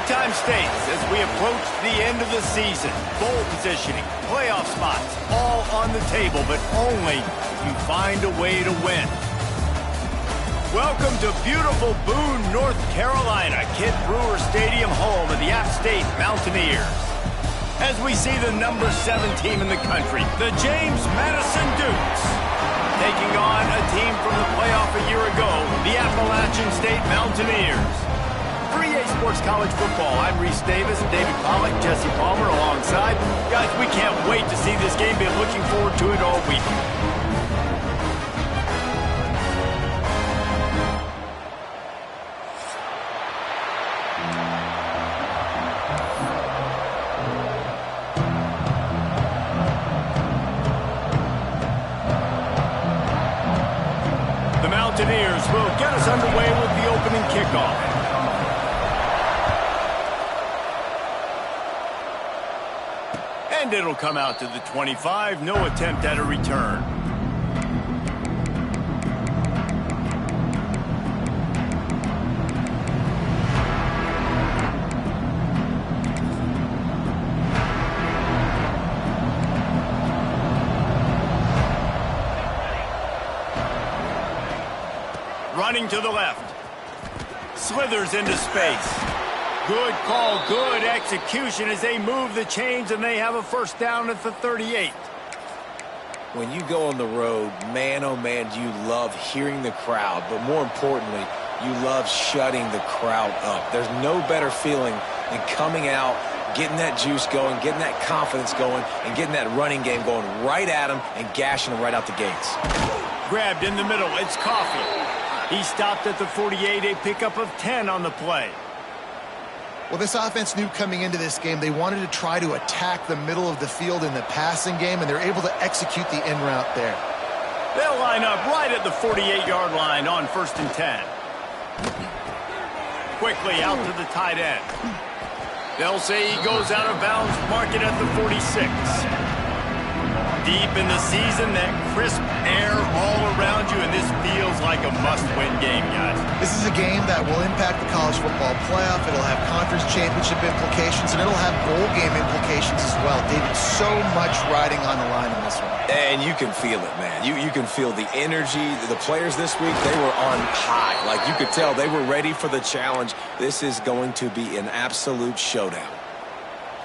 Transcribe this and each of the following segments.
time states as we approach the end of the season. Bowl positioning, playoff spots, all on the table, but only if you find a way to win. Welcome to beautiful Boone, North Carolina, Kid Brewer Stadium, home of the App State Mountaineers. As we see the number 7 team in the country, the James Madison Dukes, taking on a team from the playoff a year ago, the Appalachian State Mountaineers. For EA Sports College Football, I'm Reese Davis, David Pollack, Jesse Palmer alongside. Guys, we can't wait to see this game. Been looking forward to it all week. The Mountaineers will get us underway with the opening kickoff. And it'll come out to the 25. No attempt at a return. Running to the left. Slithers into space. Good call, good execution as they move the chains and they have a first down at the 38. When you go on the road, man, oh man, do you love hearing the crowd, but more importantly, you love shutting the crowd up. There's no better feeling than coming out, getting that juice going, getting that confidence going, and getting that running game going right at them and gashing them right out the gates. Grabbed in the middle, it's Coffee. He stopped at the 48, a pickup of 10 on the play. Well, this offense knew coming into this game they wanted to try to attack the middle of the field in the passing game, and they're able to execute the in route there. They'll line up right at the 48-yard line on 1st and 10. Quickly out to the tight end. They'll say he goes out of bounds, mark it at the 46. Deep in the season, that crisp air all around you, and this feels like a must-win game, guys. This is a game that will impact the college football playoff. It'll have conference championship implications, and it'll have bowl game implications as well. David, so much riding on the line in this one. And you can feel it, man. You can feel the energy. The players this week, they were on high. Like, you could tell they were ready for the challenge. This is going to be an absolute showdown.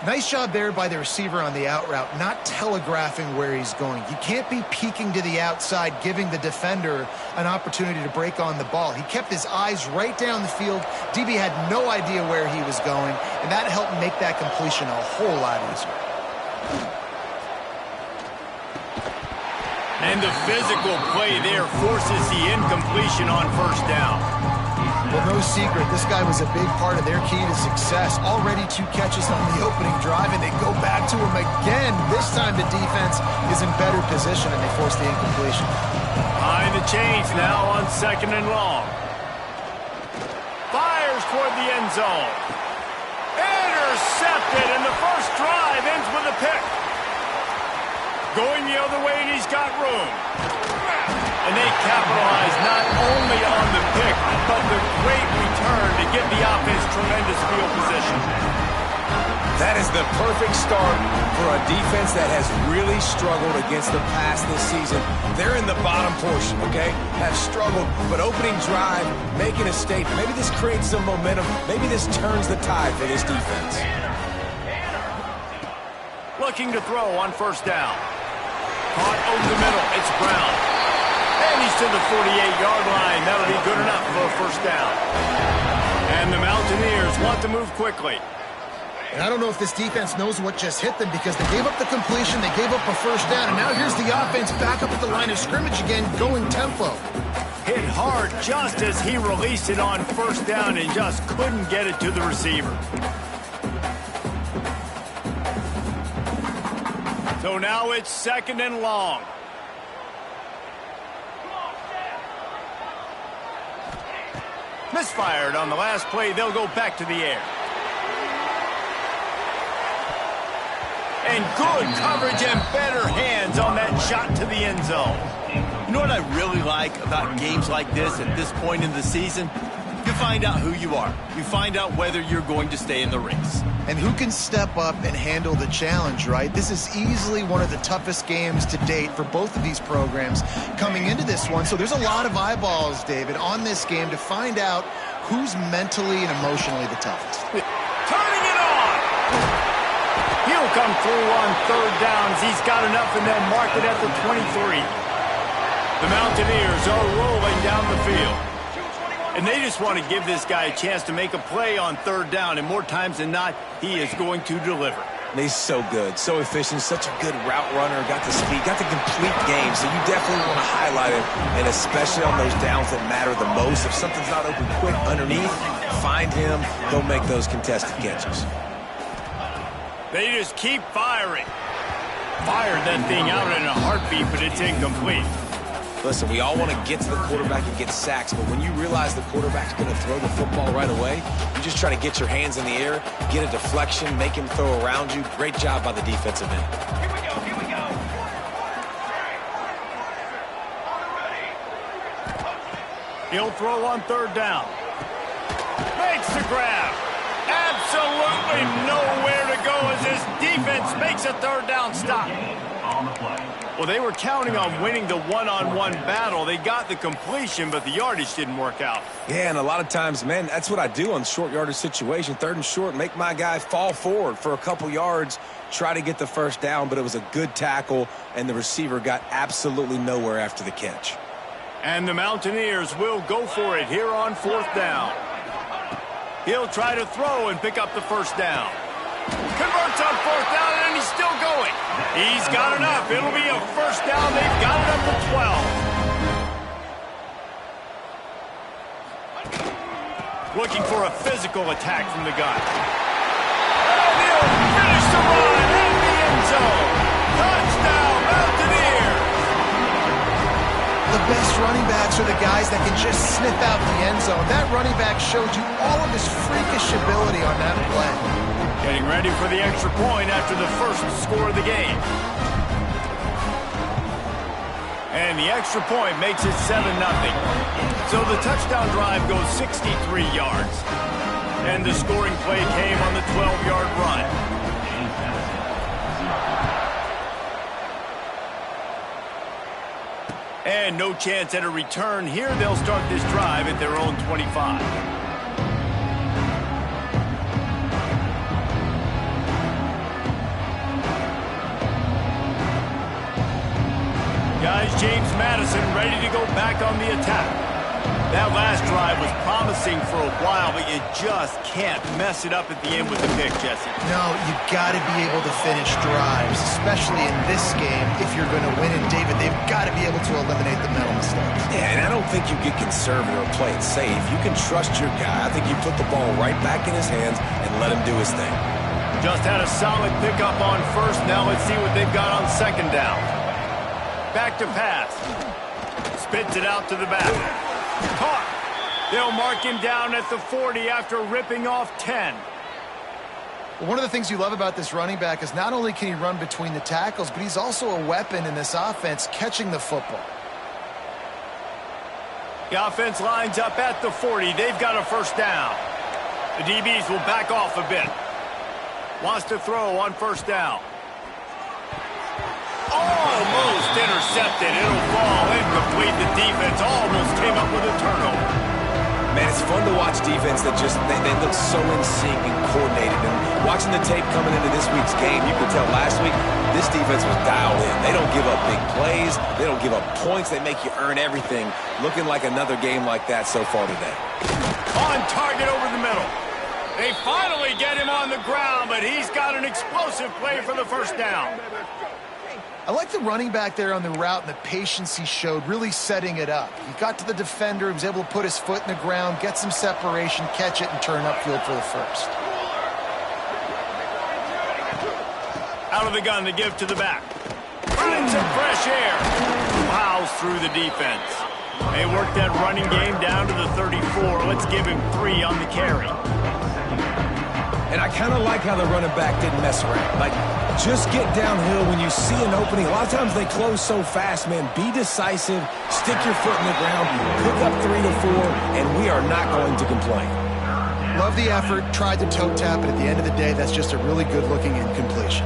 Nice job there by the receiver on the out route, not telegraphing where he's going. You can't be peeking to the outside, giving the defender an opportunity to break on the ball. He kept his eyes right down the field. DB had no idea where he was going, and that helped make that completion a whole lot easier. And the physical play there forces the incompletion on 1st down. Well, no secret, this guy was a big part of their key to success. Already 2 catches on the opening drive, and they go back to him again. This time the defense is in better position, and they force the incompletion. Behind the chains now on 2nd and long. Fires toward the end zone. Intercepted, and the first drive ends with a pick. Going the other way, and he's got room. And they capitalize not only on the pick, but the great return to give the offense tremendous field position. That is the perfect start for a defense that has really struggled against the pass this season. They're in the bottom portion, okay? Have struggled, but opening drive, making a statement. Maybe this creates some momentum. Maybe this turns the tide for this defense. Looking to throw on 1st down. Caught over the middle. It's Brown. And he's to the 48-yard line. That'll be good enough for a 1st down. And the Mountaineers want to move quickly. And I don't know if this defense knows what just hit them, because they gave up the completion, they gave up a 1st down, and now here's the offense back up at the line of scrimmage again, going tempo. Hit hard just as he released it on 1st down and just couldn't get it to the receiver. So now it's 2nd and long. Misfired on the last play. They'll go back to the air. And good coverage and better hands on that shot to the end zone. You know what I really like about games like this at this point in the season? You find out who you are. You find out whether you're going to stay in the race. And who can step up and handle the challenge, right? This is easily one of the toughest games to date for both of these programs coming into this one. So there's a lot of eyeballs, David, on this game to find out who's mentally and emotionally the toughest. Turning it on! He'll come through on third downs. He's got enough, and they'll mark it at the 23. The Mountaineers are rolling down the field. And they just want to give this guy a chance to make a play on third down, and more times than not, he is going to deliver. And he's so good, so efficient, such a good route runner, got the speed, got the complete game, so you definitely want to highlight him, and especially on those downs that matter the most. If something's not open quick underneath, find him, go make those contested catches. They just keep firing. Fired that thing out in a heartbeat, but it's incomplete. Listen, we all want to get to the quarterback and get sacks, but when you realize the quarterback's going to throw the football right away, you just try to get your hands in the air, get a deflection, make him throw around you. Great job by the defensive end. Here we go, here we go. He'll throw on third down. Makes the grab. Absolutely nowhere to go as this defense makes a third down stop. On the play. Well, they were counting on winning the one-on-one battle. They got the completion, but the yardage didn't work out. Yeah, and a lot of times, man, that's what I do on short yardage situation. Third and short, make my guy fall forward for a couple yards, try to get the first down, but it was a good tackle, and the receiver got absolutely nowhere after the catch. And the Mountaineers will go for it here on fourth down. He'll try to throw and pick up the first down. Converts on fourth down, and he's still going. He's got enough. It'll be a first down. They've got it up to 12. Looking for a physical attack from the gun. And he'll finish the run in the end zone. Touchdown, Mountaineers. The best running backs are the guys that can just sniff out the end zone. That running back showed you all of his freakish ability on that play. Getting ready for the extra point after the first score of the game. And the extra point makes it 7-0. So the touchdown drive goes 63 yards. And the scoring play came on the 12-yard run. And no chance at a return here. They'll start this drive at their own 25. Guys, James Madison ready to go back on the attack. That last drive was promising for a while, but you just can't mess it up at the end with the pick, Jesse. No, you got to be able to finish drives, especially in this game. If you're going to win, and David, they've got to be able to eliminate the mental mistakes. Yeah, and I don't think you get conservative or play it safe. You can trust your guy. I think you put the ball right back in his hands and let him do his thing. Just had a solid pickup on first. Now let's see what they've got on second down. Back to pass. Spits it out to the back. Caught. They'll mark him down at the 40 after ripping off 10. Well, one of the things you love about this running back is not only can he run between the tackles, but he's also a weapon in this offense catching the football. The offense lines up at the 40. They've got a first down. The DBs will back off a bit. Wants to throw on first down. Almost intercepted. It'll fall incomplete. The defense almost came up with a turnover. Man, it's fun to watch defense that just, they look so in sync and coordinated. And watching the tape coming into this week's game, you could tell last week, this defense was dialed in. They don't give up big plays. They don't give up points. They make you earn everything. Looking like another game like that so far today. On target over the middle. They finally get him on the ground, but he's got an explosive play for the first down. I like the running back there on the route and the patience he showed, really setting it up. He got to the defender, he was able to put his foot in the ground, get some separation, catch it, and turn upfield for the first. Out of the gun to give to the back. Running some fresh air. Plows through the defense. They work that running game down to the 34. Let's give him 3 on the carry. And I kind of like how the running back didn't mess around. Like, just get downhill when you see an opening. A lot of times they close so fast, man. Be decisive, stick your foot in the ground, pick up 3 to 4, and we are not going to complain. Love the effort, tried to toe tap, but at the end of the day, that's just a really good-looking incompletion.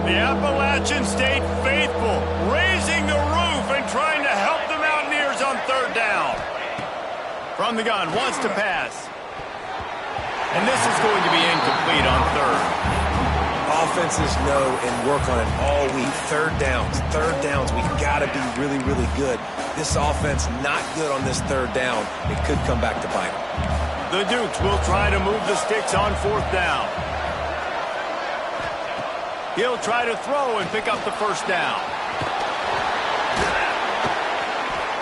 The Appalachian State faithful raising the roof and trying to help the Mountaineers on third down. From the gun, wants to pass. And this is going to be incomplete on third. Offenses know and work on it all week. Third downs, we got to be really, really good. This offense not good on this third down. It could come back to bite them. The Dukes will try to move the sticks on fourth down. He'll try to throw and pick up the first down.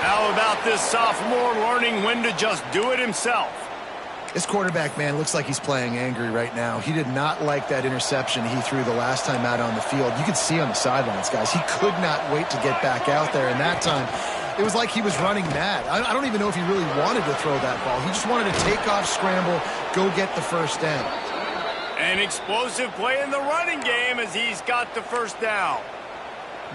How about this sophomore learning when to just do it himself? This quarterback, man, looks like he's playing angry right now. He did not like that interception he threw the last time out on the field. You could see on the sidelines, guys. He could not wait to get back out there, and that time it was like he was running mad. I don't even know if he really wanted to throw that ball. He just wanted to take off, scramble, go get the first down. An explosive play in the running game as he's got the first down.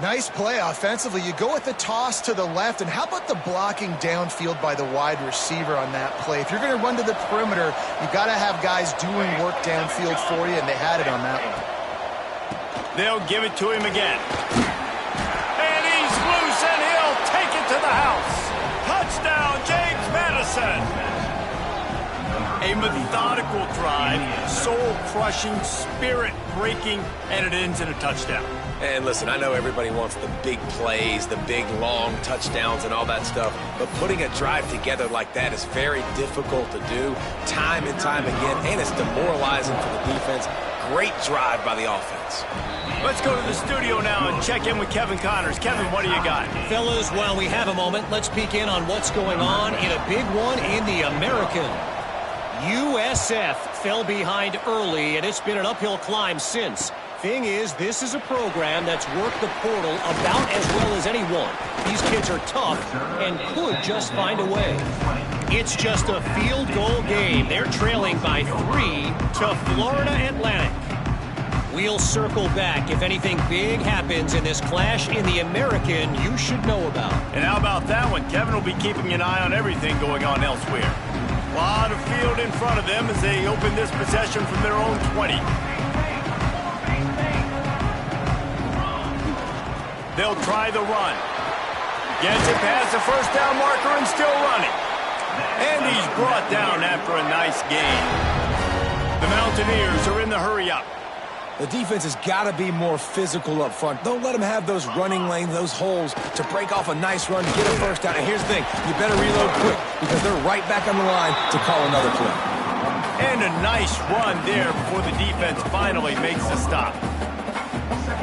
Nice play offensively. You go with the toss to the left, and how about the blocking downfield by the wide receiver on that play? If you're going to run to the perimeter, you got to have guys doing work downfield for you, and they had it on that one. They'll give it to him again. And he's loose, and he'll take it to the house. Touchdown, James Madison. A methodical drive, soul-crushing, spirit-breaking, and it ends in a touchdown. And listen, I know everybody wants the big plays, the big, long touchdowns and all that stuff, but putting a drive together like that is very difficult to do time and time again, and it's demoralizing for the defense. Great drive by the offense. Let's go to the studio now and check in with Kevin Connors. Kevin, what do you got? Fellas, while we have a moment, let's peek in on what's going on in a big one in the American. USF fell behind early, and it's been an uphill climb since. Thing is, this is a program that's worked the portal about as well as anyone. These kids are tough and could just find a way. It's just a field goal game. They're trailing by 3 to Florida Atlantic. We'll circle back if anything big happens in this clash in the American you should know about. And how about that one? Kevin will be keeping an eye on everything going on elsewhere. A lot of field in front of them as they open this possession from their own 20. They'll try the run. Gets it past the first down marker and still running. And he's brought down after a nice gain. The Mountaineers are in the hurry-up. The defense has got to be more physical up front. Don't let them have those running lanes, those holes to break off a nice run, get a first down. And here's the thing, you better reload quick because they're right back on the line to call another play. And a nice run there before the defense finally makes the stop.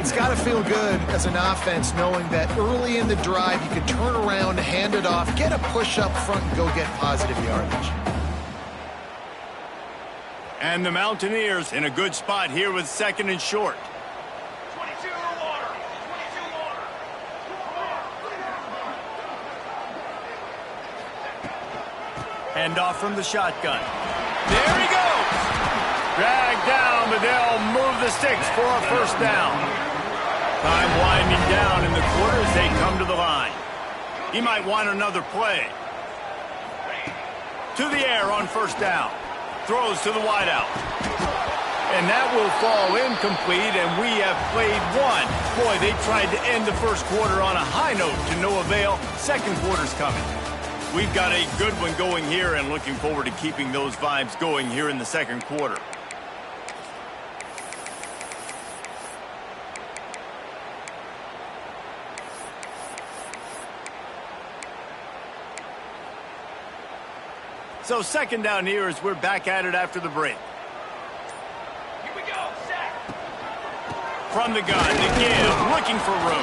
It's got to feel good as an offense knowing that early in the drive you can turn around, hand it off, get a push up front, and go get positive yardage. And the Mountaineers in a good spot here with second and short. 22 water. 22 water. Hand off from the shotgun. There he goes. Dragged down, but they'll move the sticks for a first down. Time winding down in the quarter as they come to the line. He might want another play. To the air on first down. Throws to the wideout. And that will fall incomplete, and we have played one. Boy, they tried to end the first quarter on a high note to no avail. Second quarter's coming. We've got a good one going here and looking forward to keeping those vibes going here in the second quarter. So second down here as we're back at it after the break. Here we go. Set. From the gun to give, looking for room.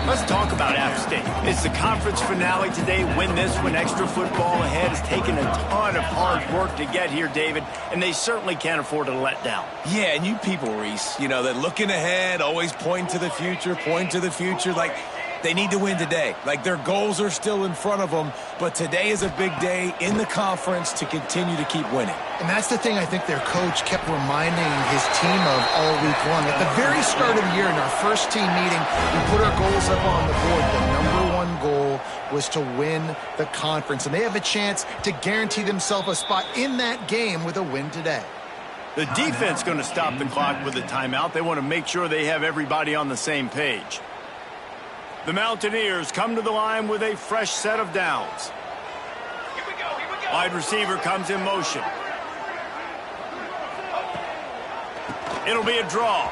Let's talk about App State. It's the conference finale today. Win this one. Extra football ahead has taken a ton of hard work to get here, David, and they certainly can't afford to let down. Yeah, and you people, Reese, you know, that looking ahead, always point to the future, like, They need to win today. Like, their goals are still in front of them, but today is a big day in the conference to continue to keep winning. And that's the thing I think their coach kept reminding his team of all week long. At the very start of the year in our first team meeting, we put our goals up on the board. The number one goal was to win the conference, and they have a chance to guarantee themselves a spot in that game with a win today. The defense going to stop the clock with a timeout. They want to make sure they have everybody on the same page. The Mountaineers come to the line with a fresh set of downs. Here we go, here we go. Wide receiver comes in motion. It'll be a draw.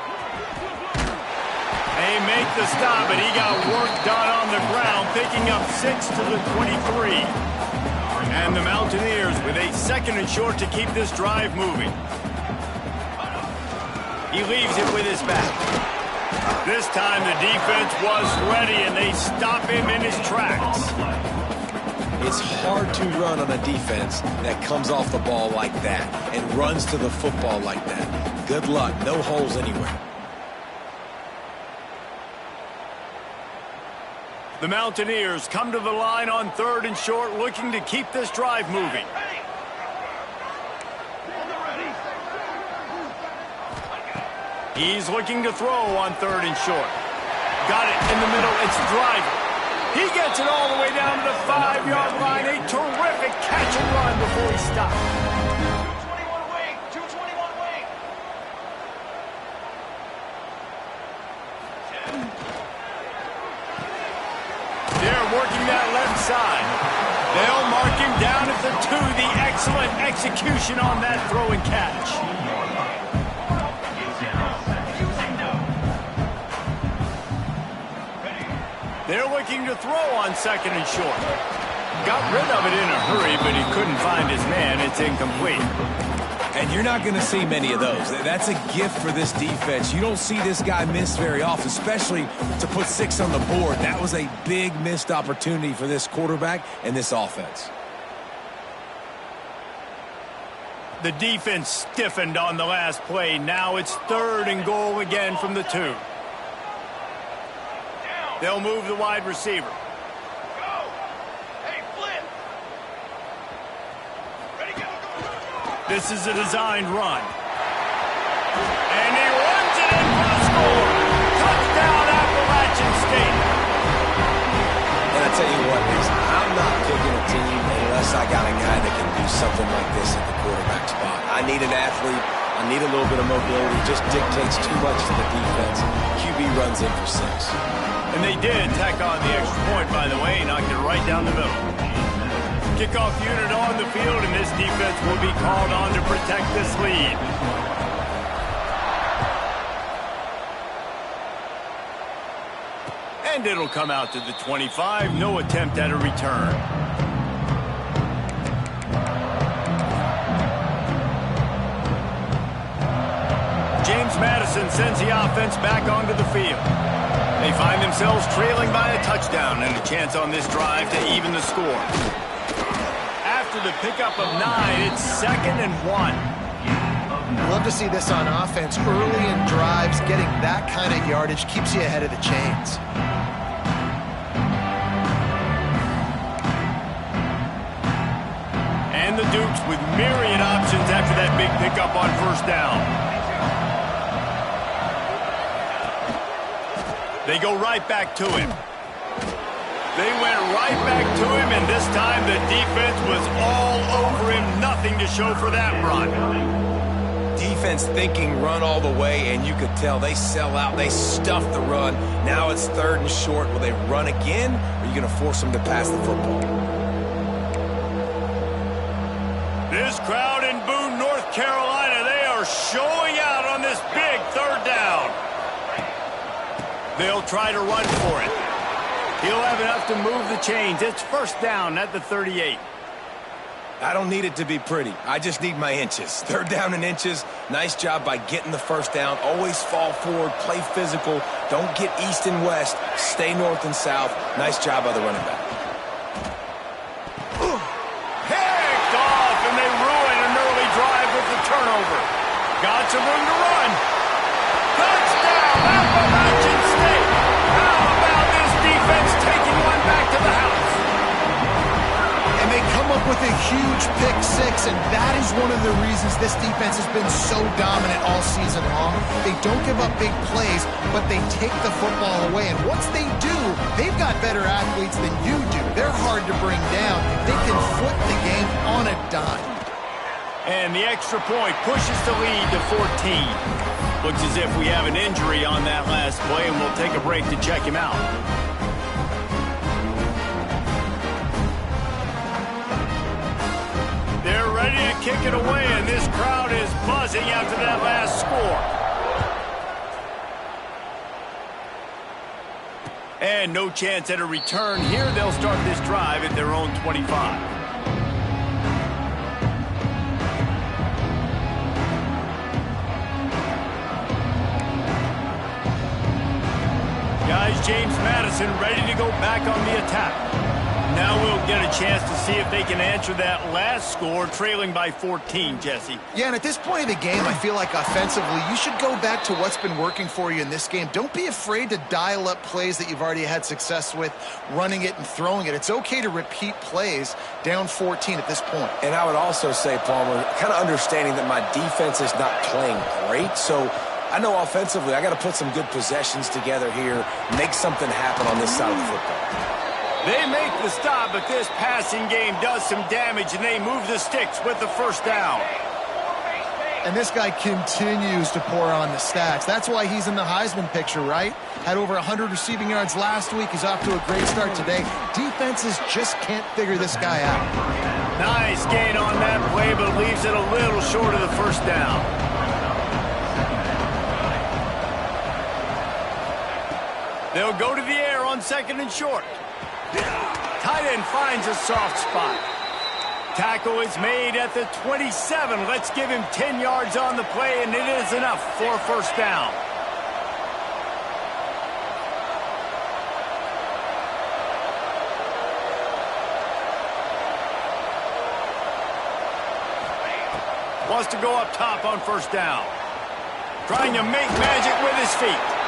They make the stop, and he got work done on the ground, picking up 6 to the 23. And the Mountaineers with a 2nd and short to keep this drive moving. He leaves it with his back. This time the defense was ready, and they stop him in his tracks. It's hard to run on a defense that comes off the ball like that and runs to the football like that. Good luck. No holes anywhere. The Mountaineers come to the line on 3rd and short, looking to keep this drive moving. He's looking to throw on 3rd and short. Got it in the middle. It's Driver. He gets it all the way down to the 5-yard line. A terrific catch and run before he stopped. 221 wing, 221 wing. They're working that left side. They'll mark him down at the 2. The excellent execution on that throw and catch. They're looking to throw on 2nd and short. Got rid of it in a hurry, but he couldn't find his man. It's incomplete. And you're not going to see many of those. That's a gift for this defense. You don't see this guy miss very often, especially to put 6 on the board. That was a big missed opportunity for this quarterback and this offense. The defense stiffened on the last play. Now it's 3rd and goal again from the 2. They'll move the wide receiver. Go. Hey, flip. Ready, go. This is a designed run. And he runs it in for the score. Touchdown, Appalachian State. And I tell you what, I'm not picking a team unless I got a guy that can do something like this at the quarterback spot. I need an athlete. I need a little bit of mobility. Just dictates too much to the defense. QB runs in for 6. And they did tack on the extra point, by the way, knocked it right down the middle. Kickoff unit on the field, and this defense will be called on to protect this lead. And it'll come out to the 25. No attempt at a return. James Madison sends the offense back onto the field. They find themselves trailing by a touchdown and a chance on this drive to even the score. After the pickup of 9, it's 2nd and 1. Love to see this on offense. Early in drives, getting that kind of yardage keeps you ahead of the chains. And the Dukes with myriad options after that big pickup on 1st down. They go right back to him. They went right back to him, and this time the defense was all over him. Nothing to show for that run. Defense thinking run all the way, and you could tell they sell out. They stuff the run. Now it's 3rd and short. Will they run again, or are you going to force them to pass the football? This crowd in Boone, North Carolina, they are showing out on this big 3rd down. They'll try to run for it. He'll have enough to move the chains. It's 1st down at the 38. I don't need it to be pretty. I just need my inches. 3rd down and inches. Nice job by getting the 1st down. Always fall forward, play physical. Don't get east and west. Stay north and south. Nice job by the running back. Picked off, and they ruin an early drive with the turnover. Got some room to run. Touchdown, Appalachian State. How about this defense up with a huge pick six, and that is one of the reasons this defense has been so dominant all season long. They don't give up big plays, but they take the football away. And once they do, they've got better athletes than you do. They're hard to bring down. They can flip the game on a dime. And the extra point pushes the lead to 14. Looks as if we have an injury on that last play, and we'll take a break to check him out. They're ready to kick it away, and this crowd is buzzing after that last score. And no chance at a return here. They'll start this drive at their own 25. Guys, James Madison ready to go back on the attack. Now we'll get a chance to see if they can answer that last score, trailing by 14, Jesse. Yeah, and at this point of the game, I feel like offensively, you should go back to what's been working for you in this game. Don't be afraid to dial up plays that you've already had success with, running it and throwing it. It's okay to repeat plays down 14 at this point. And I would also say, Palmer, kind of understanding that my defense is not playing great, so I know offensively I got to put some good possessions together here, make something happen on this side of the football. They make the stop, but this passing game does some damage, and they move the sticks with the first down. And this guy continues to pour on the stats. That's why he's in the Heisman picture, right? Had over 100 receiving yards last week. He's off to a great start today. Defenses just can't figure this guy out. Nice gain on that play, but leaves it a little short of the first down. They'll go to the air on second and short. Tight end finds a soft spot. Tackle is made at the 27. Let's give him 10 yards on the play, and it is enough for a first down. Wants to go up top on first down. Trying to make magic with his feet.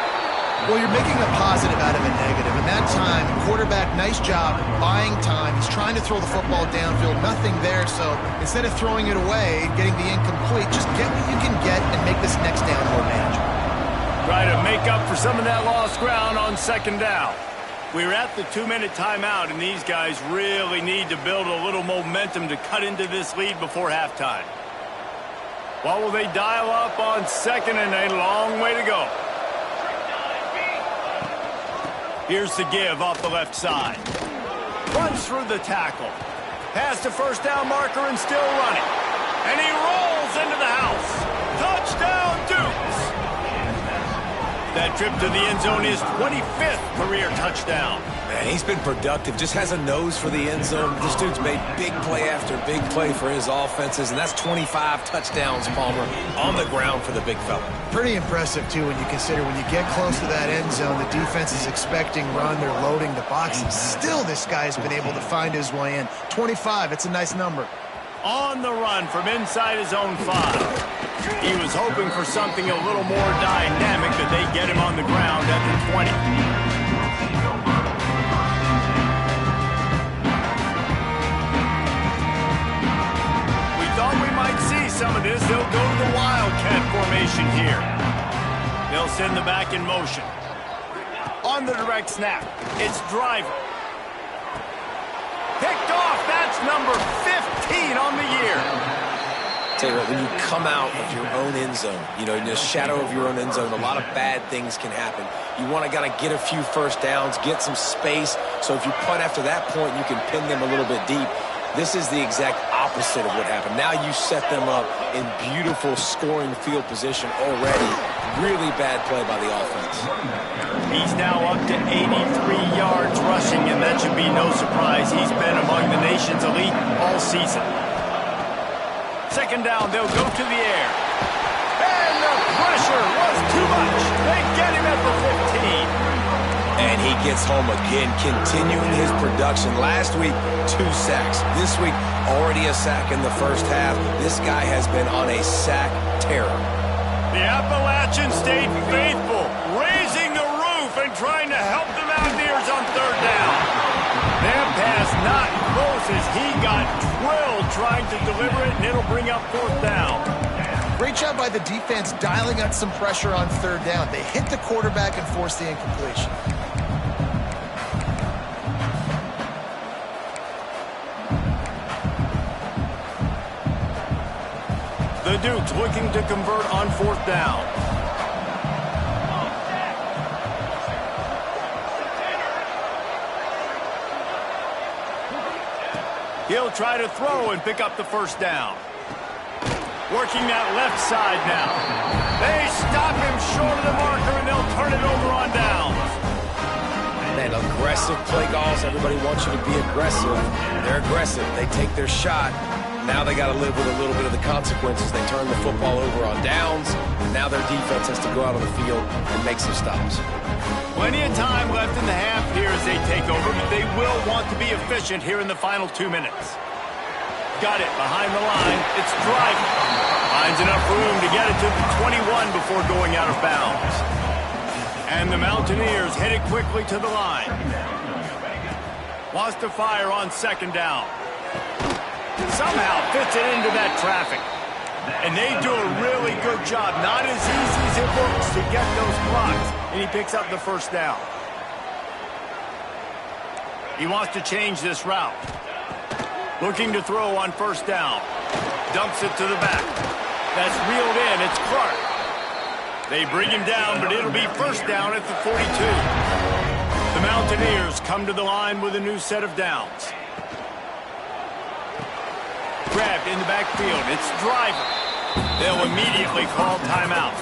Well, you're making a positive out of a negative. And that time, quarterback, nice job buying time. He's trying to throw the football downfield. Nothing there, so instead of throwing it away, getting the incomplete, just get what you can get and make this next down more manageable. Try to make up for some of that lost ground on second down. We're at the 2-minute timeout, and these guys really need to build a little momentum to cut into this lead before halftime. What will they dial up on second, and a long way to go? Here's the give off the left side. Runs through the tackle. Past the first down marker and still running. And he rolls into the house. Touchdown, Dukes! That trip to the end zone is 25th career touchdown. Man, he's been productive. Just has a nose for the end zone. This dude's made big play after big play for his offenses, and that's 25 touchdowns, Palmer, on the ground for the big fella. Pretty impressive, too, when you consider when you get close to that end zone, the defense is expecting run, they're loading the box, and still this guy's been able to find his way in. 25, it's a nice number. On the run from inside his own 5. He was hoping for something a little more dynamic, but they get him on the ground at the 20. We thought we might see some of this. They'll go to the Wildcat formation here. They'll send the back in motion. On the direct snap, it's Driver. Picked off, that's number 15 on the year. Tell you what, when you come out of your own end zone, you know, in the shadow of your own end zone, a lot of bad things can happen. You want to get a few first downs, get some space, so if you punt after that point, you can pin them a little bit deep. This is the exact opposite of what happened. Now you set them up in beautiful scoring field position already. Really bad play by the offense. He's now up to 83 yards rushing, and that should be no surprise. He's been among the nation's elite all season. Second down, they'll go to the air. And the pressure was too much. They get him at the 15. And he gets home again, continuing his production. Last week, 2 sacks. This week, already a sack in the first half. This guy has been on a sack terror. The Appalachians stayed faithful, raising the roof and trying to help the Mountaineers on third down. Their pass not close as he got drilled trying to deliver it, and it'll bring up fourth down. Great job by the defense dialing up some pressure on third down. They hit the quarterback and forced the incompletion. The Dukes looking to convert on fourth down. He'll try to throw and pick up the first down. Working that left side now. They stop him short of the marker, and they'll turn it over on downs. Man, aggressive play calls. Everybody wants you to be aggressive. They're aggressive. They take their shot. Now they got to live with a little bit of the consequences. They turn the football over on downs, and now their defense has to go out on the field and make some stops. Plenty of time left in the half here as they take over, but they will want to be efficient here in the final 2 minutes. Got it behind the line. It's driving. Finds enough room to get it to the 21 before going out of bounds. And the Mountaineers headed quickly to the line. Wants to fire on second down. Somehow fits it into that traffic. And they do a really good job. Not as easy as it looks to get those blocks. And he picks up the first down. He wants to change this route. Looking to throw on first down. Dumps it to the back. That's reeled in. It's Clark. They bring him down, but it'll be first down at the 42. The Mountaineers come to the line with a new set of downs. Grabbed in the backfield. It's Driver. They'll immediately call timeout.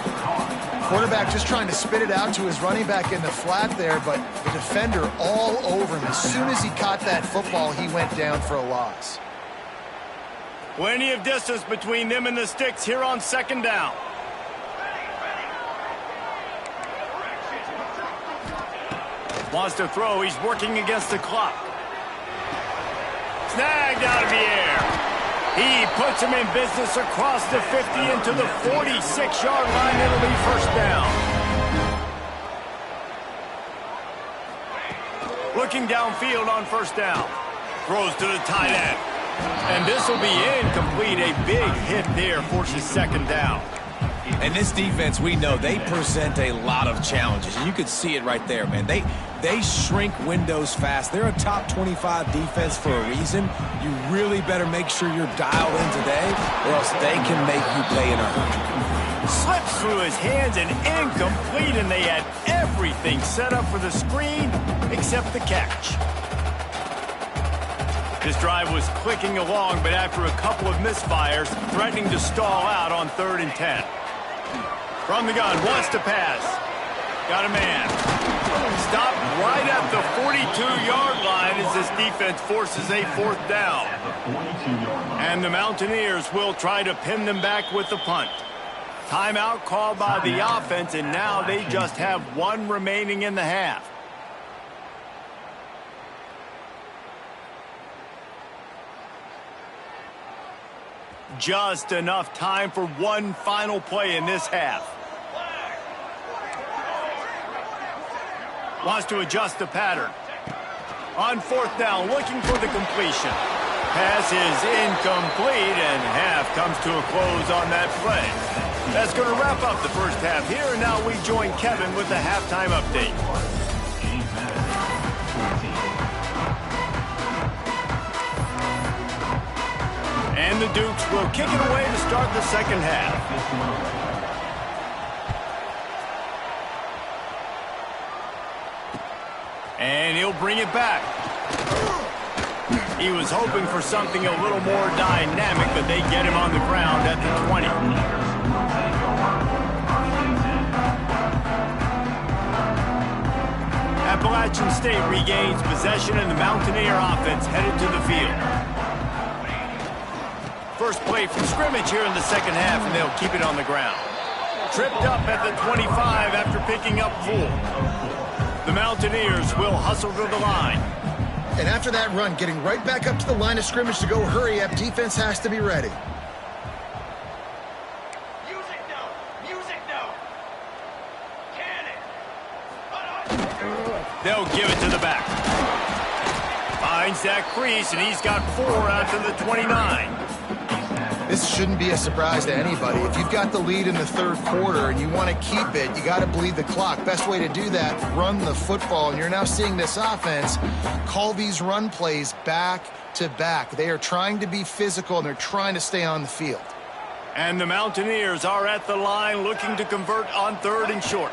Quarterback just trying to spit it out to his running back in the flat there, but the defender all over him. As soon as he caught that football, he went down for a loss. Plenty of distance between them and the sticks here on second down. Wants to throw. He's working against the clock. Snagged out of the air. He puts him in business across the 50 into the 46-yard line. It'll be first down. Looking downfield on first down. Throws to the tight end. And this will be incomplete. A big hit there forces second down. And this defense, we know, they present a lot of challenges. And you could see it right there, man. They shrink windows fast. They're a top 25 defense for a reason. You really better make sure you're dialed in today, or else they can make you pay in a hurry. Slips through his hands and incomplete, and they had everything set up for the screen except the catch. This drive was clicking along, but after a couple of misfires, threatening to stall out on 3rd and 10. From the gun, wants to pass. Got a man. Stopped right at the 42-yard line as this defense forces a fourth down. And the Mountaineers will try to pin them back with the punt. Timeout called by the offense, and now they just have one remaining in the half. Just enough time for one final play in this half. Wants to adjust the pattern. On fourth down, looking for the completion. Pass is incomplete, and half comes to a close on that play. That's going to wrap up the first half here, and now we join Kevin with the halftime update. And the Dukes will kick it away to start the second half. And he'll bring it back. He was hoping for something a little more dynamic, but they get him on the ground at the 20. Appalachian State regains possession, and the Mountaineer offense headed to the field. First play from scrimmage here in the second half, and they'll keep it on the ground. Tripped up at the 25 after picking up 4. The Mountaineers will hustle to the line. And after that run, getting right back up to the line of scrimmage to go hurry up, defense has to be ready. Music note! Music note! Cannon! They'll give it to the back. Finds that crease, and he's got 4 out to the 29. This shouldn't be a surprise to anybody. If you've got the lead in the third quarter and you want to keep it, you got to bleed the clock. Best way to do that, run the football. And you're now seeing this offense call these run plays back to back. They are trying to be physical, and they're trying to stay on the field. And the Mountaineers are at the line looking to convert on 3rd and short.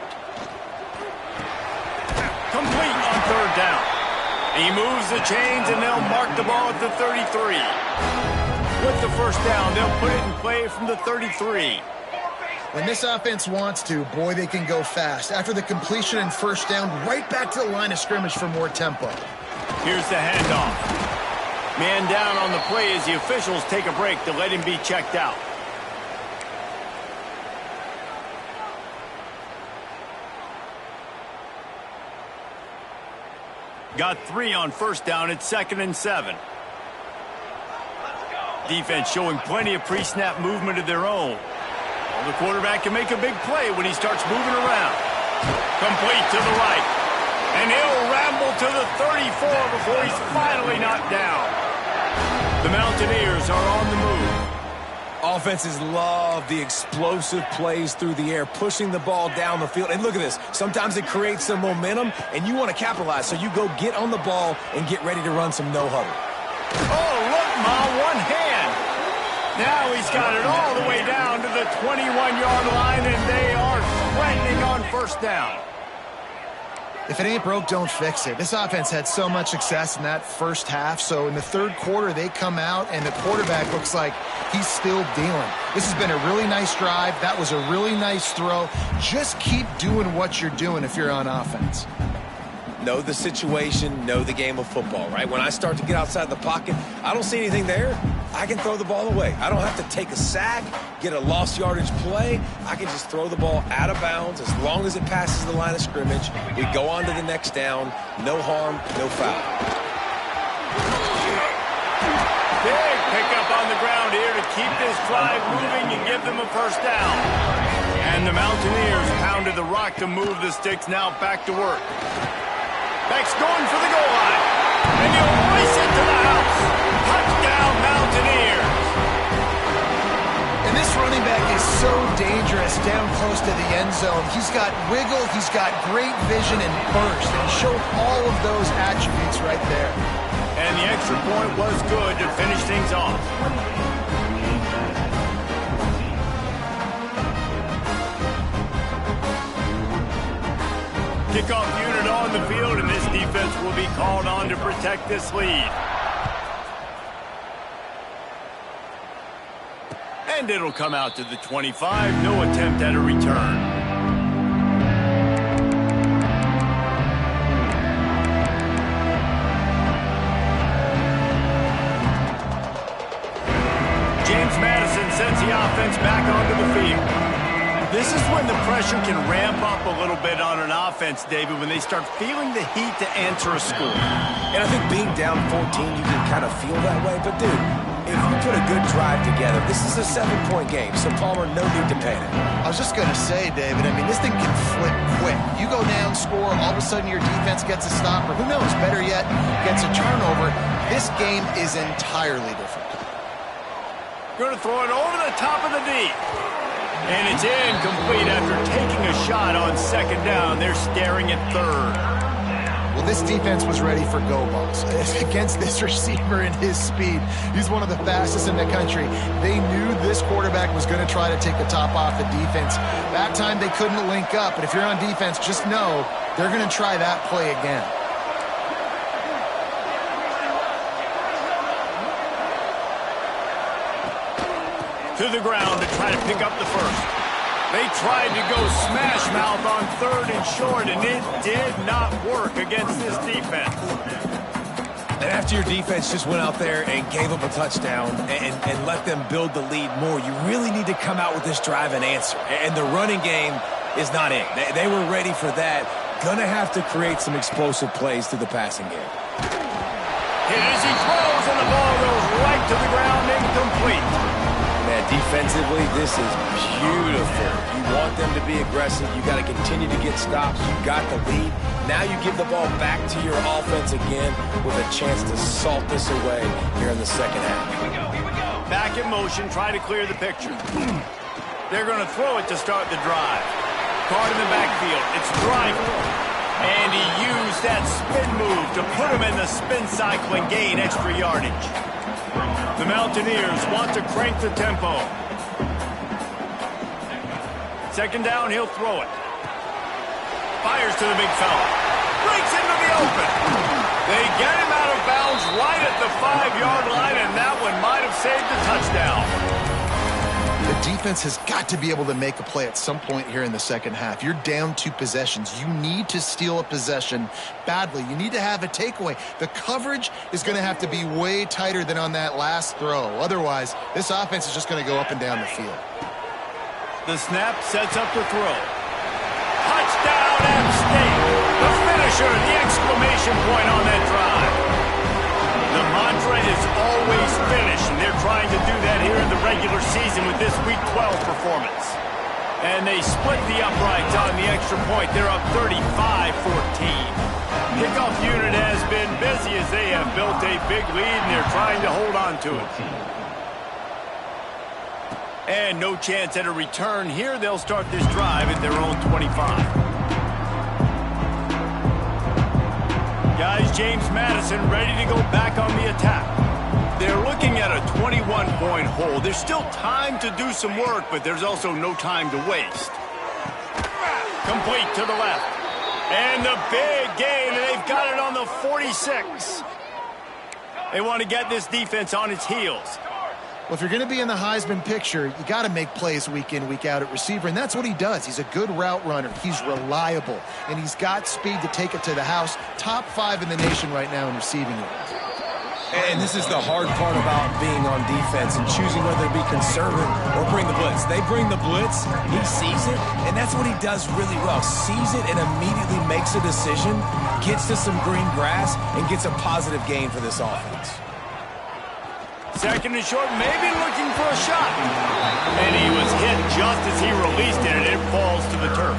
Complete on 3rd down. He moves the chains, and they'll mark the ball at the 33. With the first down, they'll put it in play from the 33. When this offense wants to, boy, they can go fast. After the completion and first down, right back to the line of scrimmage for more tempo. Here's the handoff. Man down on the play as the officials take a break to let him be checked out. Got 3 on first down at 2nd and 7. Defense showing plenty of pre-snap movement of their own. Well, the quarterback can make a big play when he starts moving around. Complete to the right. And he'll ramble to the 34 before he's finally knocked down. The Mountaineers are on the move. Offenses love the explosive plays through the air, pushing the ball down the field. And look at this. Sometimes it creates some momentum, and you want to capitalize. So you go get on the ball and get ready to run some no-huddle. Oh, look, Ma, one hand. Now he's got it all the way down to the 21-yard line, and they are threatening on first down. If it ain't broke, don't fix it. This offense had so much success in that first half, so in the third quarter, they come out, and the quarterback looks like he's still dealing. This has been a really nice drive. That was a really nice throw. Just keep doing what you're doing if you're on offense. Know the situation, know the game of football, right? When I start to get outside the pocket, I don't see anything there, I can throw the ball away. I don't have to take a sack, get a lost yardage play. I can just throw the ball out of bounds as long as it passes the line of scrimmage. We go on to the next down. No harm, no foul. Big pickup on the ground here to keep this drive moving and give them a first down. And the Mountaineers pounded the rock to move the sticks, now back to work. Beck's going for the goal line. And he'll race it to the house. Touchdown, Mountaineers. And this running back is so dangerous down close to the end zone. He's got wiggle, he's got great vision and burst, and he showed all of those attributes right there. And the extra point was good to finish things off. Kickoff unit on the field, and this defense will be called on to protect this lead. And it'll come out to the 25. No attempt at a return. James Madison sends the offense back onto the field. This is when the pressure can ramp up a little bit on an offense, David, when they start feeling the heat to answer a score. And I think being down 14, you can kind of feel that way. But, dude, if you put a good drive together, this is a 7-point game, so Palmer, no need to panic. I was just going to say, David, I mean, this thing can flip quick. You go down, score, all of a sudden your defense gets a stop, or who knows, better yet, gets a turnover. This game is entirely different. Going to throw it over the top of the D. And it's incomplete after taking a shot on second down. They're staring at third. Well, this defense was ready for go balls. Against this receiver and his speed, he's one of the fastest in the country. They knew this quarterback was going to try to take the top off the defense. That time they couldn't link up, but if you're on defense, just know they're going to try that play again. To the ground to try to pick up the first. They tried to go smash mouth on third and short, and it did not work against this defense. And after your defense just went out there and gave up a touchdown and let them build the lead more, you really need to come out with this drive and answer. And the running game is not in. They were ready for that. Gonna have to create some explosive plays through the passing game. Hit as he throws, and the ball goes right to the ground, incomplete. Man, Defensively, this is beautiful. You want them to be aggressive. You got to continue to get stops. You got the lead. Now you give the ball back to your offense again with a chance to salt this away here in the second half. Here we go. Back in motion, try to clear the picture. They're going to throw it to start the drive. Caught in the backfield. It's driving. And he used that spin move to put him in the spin cycle and gain extra yardage. The Mountaineers want to crank the tempo. Second down, he'll throw it. Fires to the big fella. Breaks into the open. They get him out of bounds right at the 5-yard line, and that one might have saved the touchdown. The defense has got to be able to make a play at some point here in the second half. You're down 2 possessions. You need to steal a possession badly. You need to have a takeaway. The coverage is going to have to be way tighter than on that last throw. Otherwise, this offense is just going to go up and down the field. The snap sets up the throw. Touchdown, App State. The finisher, the exclamation point on that drive. The mantra is always finish, and they're trying to do that here in the regular season with this Week 12 performance. And they split the uprights on the extra point. They're up 35-14. Kickoff unit has been busy as they have built a big lead, and they're trying to hold on to it. And no chance at a return here. They'll start this drive at their own 25. Guys, James Madison ready to go back on the attack. They're looking at a 21-point hole. There's still time to do some work, but there's also no time to waste. Complete to the left. And the big gain, and they've got it on the 46. They want to get this defense on its heels. Well, if you're going to be in the Heisman picture, you got to make plays week in, week out at receiver, and that's what he does. He's a good route runner. He's reliable, and he's got speed to take it to the house. Top 5 in the nation right now in receiving it. And this is the hard part about being on defense and choosing whether to be conservative or bring the blitz. They bring the blitz, he sees it, and that's what he does really well. Sees it and immediately makes a decision, gets to some green grass, and gets a positive gain for this offense. Second and short, maybe looking for a shot. And he was hit just as he released it, and it falls to the turf.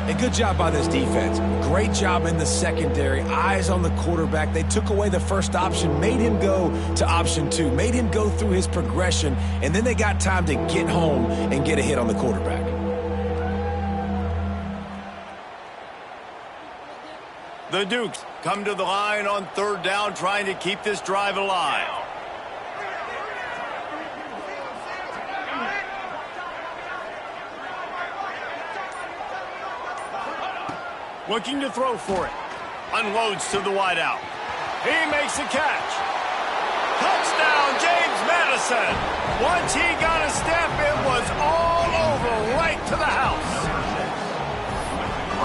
And good job by this defense. Great job in the secondary. Eyes on the quarterback. They took away the first option, made him go to option 2, made him go through his progression, and then they got time to get home and get a hit on the quarterback. The Dukes come to the line on third down, trying to keep this drive alive. Looking to throw for it. Unloads to the wideout. He makes the catch. Touchdown, James Madison. Once he got a step, it was all over, right to the house.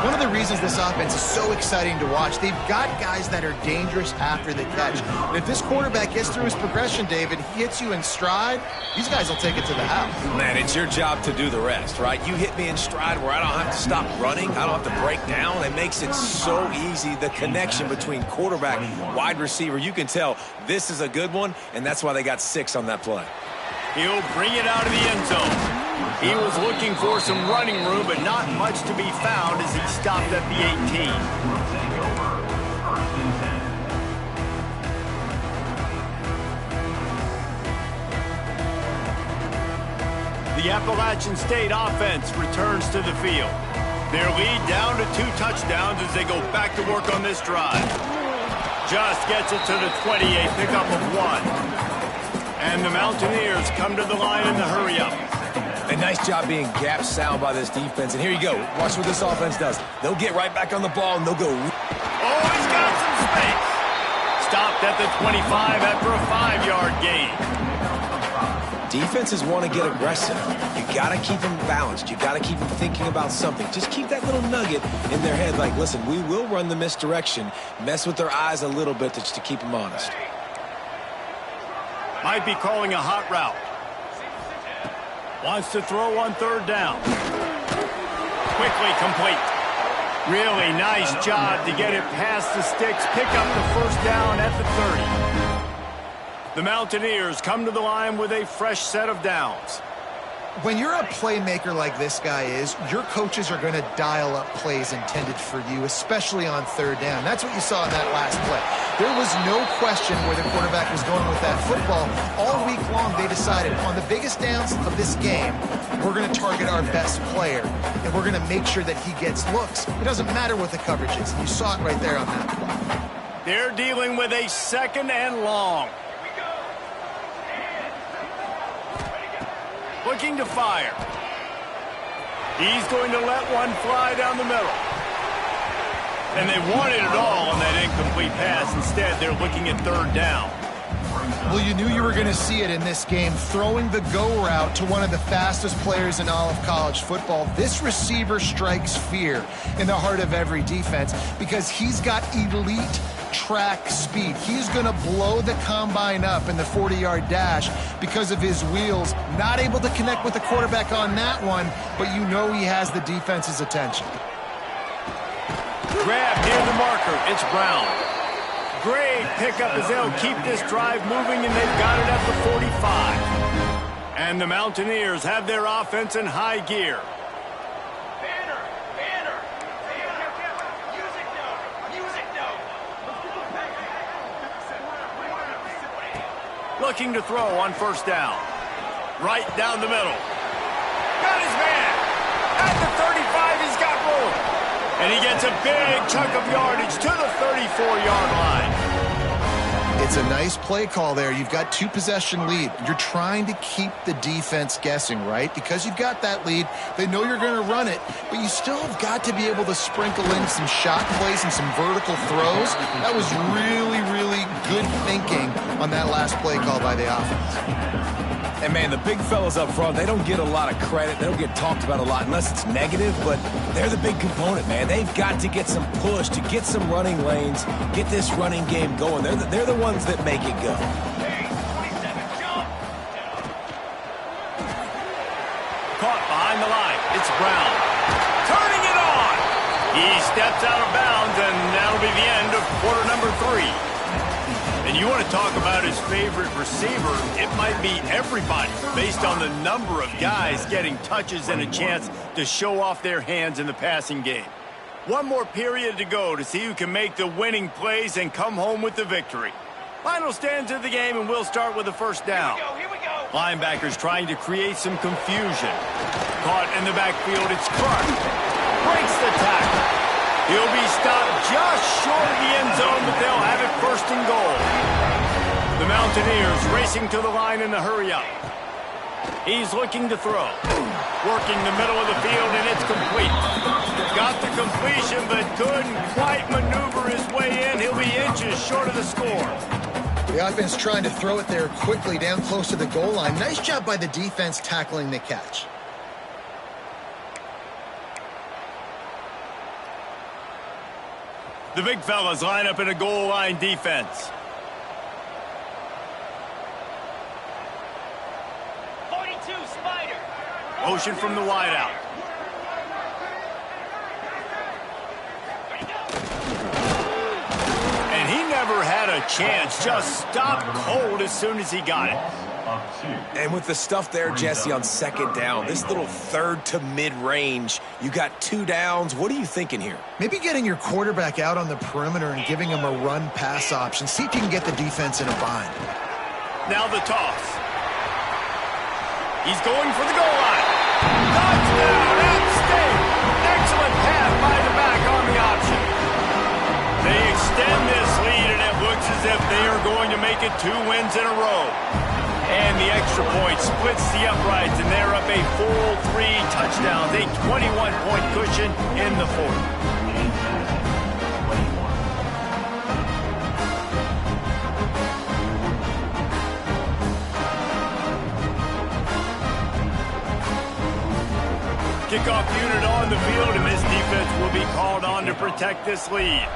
One of the reasons this offense is so exciting to watch, they've got guys that are dangerous after the catch. And if this quarterback gets through his progression, David, he hits you in stride, these guys will take it to the house. Man, it's your job to do the rest, right? You hit me in stride where I don't have to stop running. I don't have to break down. It makes it so easy, the connection between quarterback and wide receiver. You can tell this is a good one, and that's why they got 6 on that play. He'll bring it out of the end zone. He was looking for some running room, but not much to be found as he stopped at the 18. The Appalachian State offense returns to the field. Their lead down to 2 touchdowns as they go back to work on this drive. Just gets it to the 28, pickup of 1. And the Mountaineers come to the line in the hurry-up. A nice job being gap sound by this defense. And here you go. Watch what this offense does. They'll get right back on the ball, and they'll go. Oh, he's got some space. Stopped at the 25 after a 5-yard gain. Defenses want to get aggressive. You got to keep them balanced. You got to keep them thinking about something. Just keep that little nugget in their head like, listen, we will run the misdirection. Mess with their eyes a little bit just to keep them honest. Might be calling a hot route. Wants to throw on third down. Quickly complete. Really nice job to get it past the sticks. Pick up the first down at the 30. The Mountaineers come to the line with a fresh set of downs. When you're a playmaker like this guy is, your coaches are going to dial up plays intended for you, especially on third down. That's what you saw in that last play. There was no question where the quarterback was going with that football. All week long, they decided on the biggest downs of this game, we're going to target our best player, and we're going to make sure that he gets looks. It doesn't matter what the coverage is. You saw it right there on that play. They're dealing with a 2nd and long. Looking to fire. He's going to let one fly down the middle. And they wanted it all on that incomplete pass. Instead, they're looking at 3rd down. Well, you knew you were going to see it in this game, throwing the go route to one of the fastest players in all of college football. This receiver strikes fear in the heart of every defense because he's got elite track speed. He's going to blow the combine up in the 40-yard dash because of his wheels. Not able to connect with the quarterback on that one, but you know he has the defense's attention. Grab near the marker. It's Brown. Great pickup as they'll keep this drive moving, and they've got it at the 45. And the Mountaineers have their offense in high gear. Looking to throw on 1st down. Right down the middle. Got his man. At the 35, he's got room. And he gets a big chunk of yardage to the 34-yard line. It's a nice play call there. You've got 2-possession lead. You're trying to keep the defense guessing, right? Because you've got that lead. They know you're going to run it, but you still have got to be able to sprinkle in some shot plays and some vertical throws. That was really, really good thinking on that last play call by the offense. And, man, the big fellas up front, they don't get a lot of credit. They don't get talked about a lot unless it's negative, but they're the big component, man. They've got to get some push, to get some running lanes, get this running game going. They're the ones that make it go. Caught behind the line. It's Brown. Turning it on. He steps out of bounds, and that'll be the end of quarter number 3. And you want to talk about his favorite receiver, it might be everybody based on the number of guys getting touches and a chance to show off their hands in the passing game. One more period to go to see who can make the winning plays and come home with the victory. Final stands of the game, and we'll start with the 1st down. Here we go. Linebackers trying to create some confusion. Caught in the backfield, it's Clark. Breaks the tackle. He'll be stopped just short of the end zone, but they'll have it 1st and goal. The Mountaineers racing to the line in the hurry-up. He's looking to throw. Working the middle of the field, and it's complete. Got the completion, but couldn't quite maneuver his way in. He'll be inches short of the score. The offense trying to throw it there quickly down close to the goal line. Nice job by the defense tackling the catch. The big fellas line up in a goal line defense. 42, Spider. Motion from the wideout. And he never had a chance. Just stopped cold as soon as he got it. And with the stuff there, Jesse, on 2nd down, this little 3rd to mid-range, you got 2 downs. What are you thinking here? Maybe getting your quarterback out on the perimeter and giving him a run-pass option. See if you can get the defense in a bind. Now the toss. He's going for the goal line. Touchdown, App State. Excellent pass by the back on the option. They extend this lead, and it looks as if they are going to make it 2 wins in a row. And the extra point splits the uprights, and they're up a full 3 touchdowns, a 21-point cushion in the 4th. Kickoff unit on the field, and this defense will be called on to protect this lead.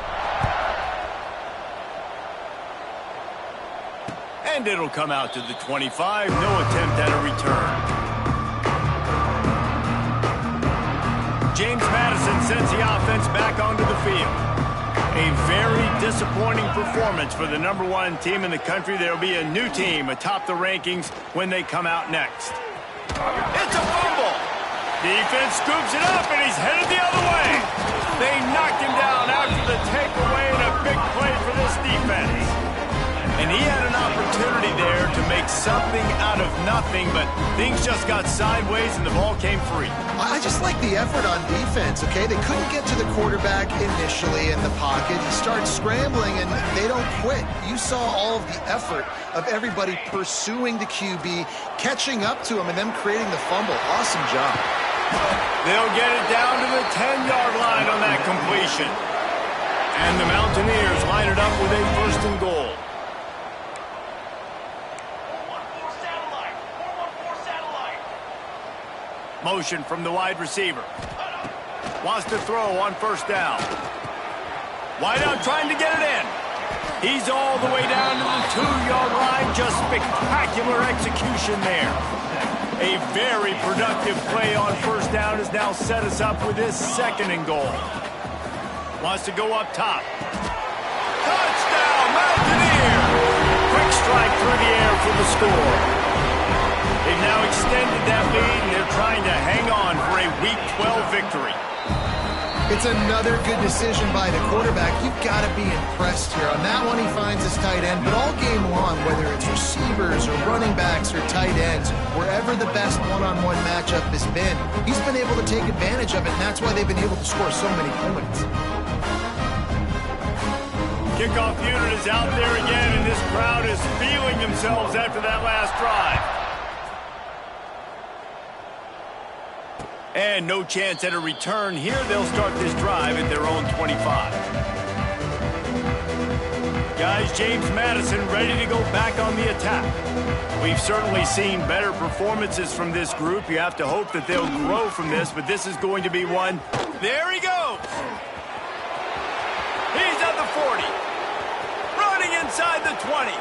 And it'll come out to the 25. No attempt at a return. James Madison sends the offense back onto the field. A very disappointing performance for the #1 team in the country. There'll be a new team atop the rankings when they come out next. It's a fumble. Defense scoops it up, and he's headed the other way. They knocked him down after the takeaway, and a big play for this defense. And he had an opportunity there to make something out of nothing, but things just got sideways and the ball came free. I just like the effort on defense, okay? They couldn't get to the quarterback initially in the pocket. He starts scrambling, and they don't quit. You saw all of the effort of everybody pursuing the QB, catching up to him, and then creating the fumble. Awesome job. They'll get it down to the 10-yard line on that completion. And the Mountaineers line it up with a 1st and goal. Motion from the wide receiver. Wants to throw on 1st down. Wide out trying to get it in. He's all the way down to the 2-yard line. Just spectacular execution there. A very productive play on 1st down has now set us up with this 2nd and goal. Wants to go up top. Touchdown, Mountaineers! Quick strike through the air for the score. They've now extended that lead, and they're trying to hang on for a Week 12 victory. It's another good decision by the quarterback. You've got to be impressed here. On that one, he finds his tight end, but all game long, whether it's receivers or running backs or tight ends, wherever the best one-on-one matchup has been, he's been able to take advantage of it, and that's why they've been able to score so many points. Kickoff unit is out there again, and this crowd is feeling themselves after that last drive. And no chance at a return here. They'll start this drive at their own 25. Guys, James Madison ready to go back on the attack. We've certainly seen better performances from this group. You have to hope that they'll grow from this, but this is going to be one. There he goes. He's at the 40. Running inside the 20.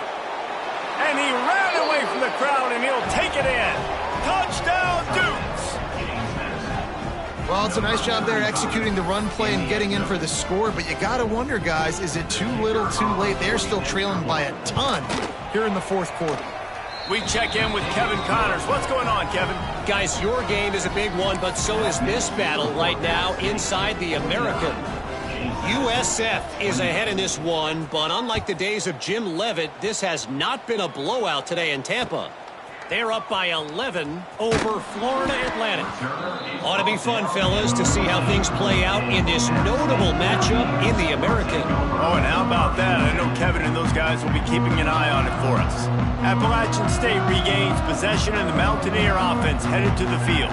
And he ran away from the crowd, and he'll take it in. Touchdown, Dukes. Well, it's a nice job there executing the run play and getting in for the score, but you got to wonder, guys, is it too little, too late? They're still trailing by a ton here in the 4th quarter. We check in with Kevin Connors. What's going on, Kevin? Guys, your game is a big one, but so is this battle right now inside the American. USF is ahead in this one, but unlike the days of Jim Leavitt, this has not been a blowout today in Tampa. They're up by 11 over Florida Atlantic. Ought to be fun, fellas, to see how things play out in this notable matchup in the American. Oh, and how about that? I know Kevin and those guys will be keeping an eye on it for us. Appalachian State regains possession, and the Mountaineer offense headed to the field.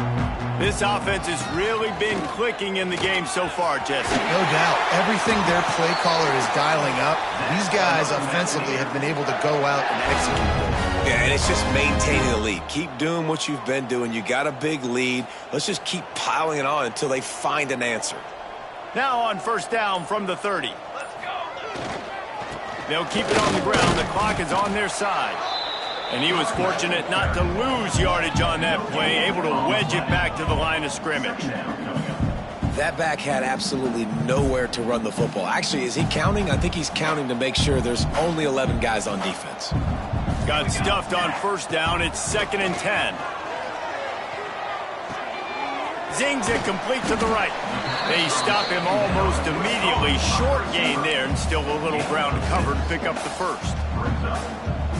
This offense has really been clicking in the game so far, Jesse. No doubt. Everything their play caller is dialing up, these guys offensively have been able to go out and execute. Yeah, and it's just maintaining the lead. Keep doing what you've been doing. You got a big lead. Let's just keep piling it on until they find an answer. Now on 1st down from the 30. They'll keep it on the ground. The clock is on their side. And he was fortunate not to lose yardage on that play, able to wedge it back to the line of scrimmage. That back had absolutely nowhere to run the football. Actually, is he counting? I think he's counting to make sure there's only 11 guys on defense. Got stuffed on 1st down. It's 2nd and 10. Zings it complete to the right. They stop him almost immediately. Short gain there, and still a little ground to cover to pick up the 1st.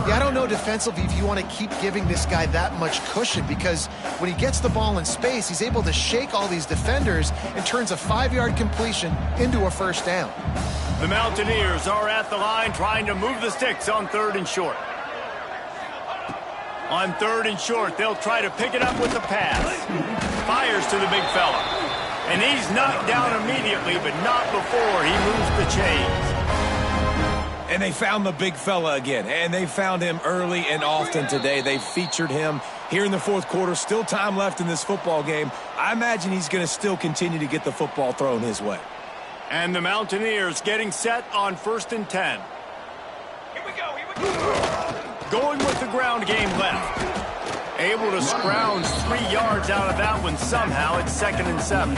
Yeah, I don't know defensively if you want to keep giving this guy that much cushion, because when he gets the ball in space, he's able to shake all these defenders and turns a 5-yard completion into a 1st down. The Mountaineers are at the line trying to move the sticks on 3rd and short. On 3rd and short, they'll try to pick it up with the pass. Fires to the big fella. And he's knocked down immediately, but not before he moves the chains. And they found the big fella again, and they found him early and often today. They featured him here in the 4th quarter. Still time left in this football game. I imagine he's going to still continue to get the football thrown his way. And the Mountaineers getting set on 1st and 10. Here we go. Going with the ground game left. Able to scrounge 3 yards out of that one somehow. It's 2nd and 7.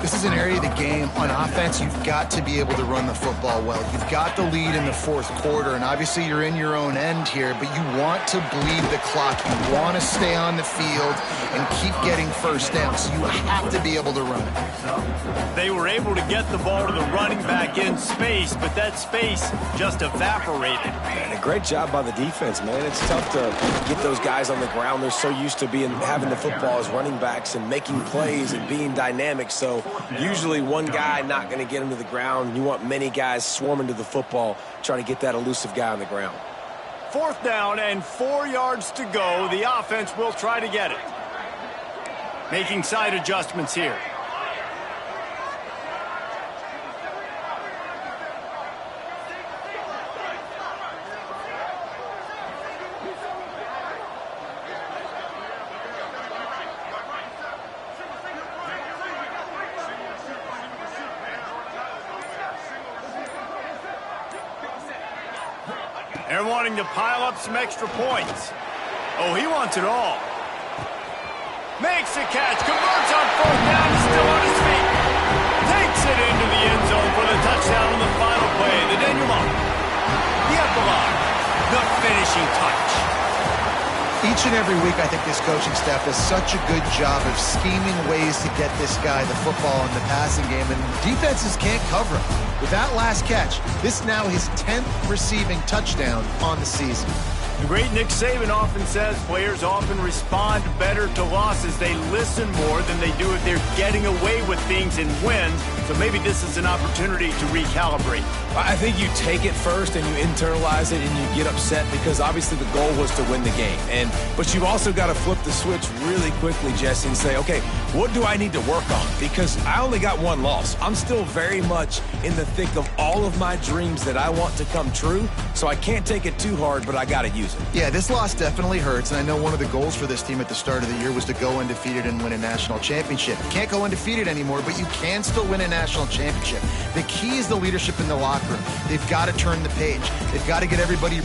The This is an area of the game. On offense, you've got to be able to run the football well. You've got the lead in the fourth quarter, and obviously you're in your own end here, but you want to bleed the clock. You want to stay on the field and keep getting first downs. So you have to be able to run it. They were able to get the ball to the running back in space, but that space just evaporated. And a great job by the defense, man. It's tough to get those guys on the ground. They're so used to having the football as running backs and making plays and being dynamic. So usually one guy not going to get him to the ground. You want many guys swarming to the football, trying to get that elusive guy on the ground. 4th down and 4 yards to go. The offense will try to get it. Making side adjustments here. They're wanting to pile up some extra points. Oh, he wants it all. Makes the catch, converts on 4th down, is still on his feet. Takes it into the end zone for the touchdown on the final play. The denouement, the epilogue, the finishing touch. Each and every week, I think this coaching staff does such a good job of scheming ways to get this guy the football in the passing game, and defenses can't cover him. With that last catch, this is now his 10th receiving touchdown on the season. The great Nick Saban often says players often respond better to losses. They listen more than they do if they're getting away with things and wins. So maybe this is an opportunity to recalibrate. I think you take it first and you internalize it and you get upset because obviously the goal was to win the game. But you've also got to flip the switch really quickly, Jesse, and say, okay, what do I need to work on? Because I only got one loss. I'm still very much in the thick of all of my dreams that I want to come true. So I can't take it too hard, but I got to use it. Yeah, this loss definitely hurts, and I know one of the goals for this team at the start of the year was to go undefeated and win a national championship. You can't go undefeated anymore, but you can still win a national championship. The key is the leadership in the locker room. They've got to turn the page. They've got to get everybody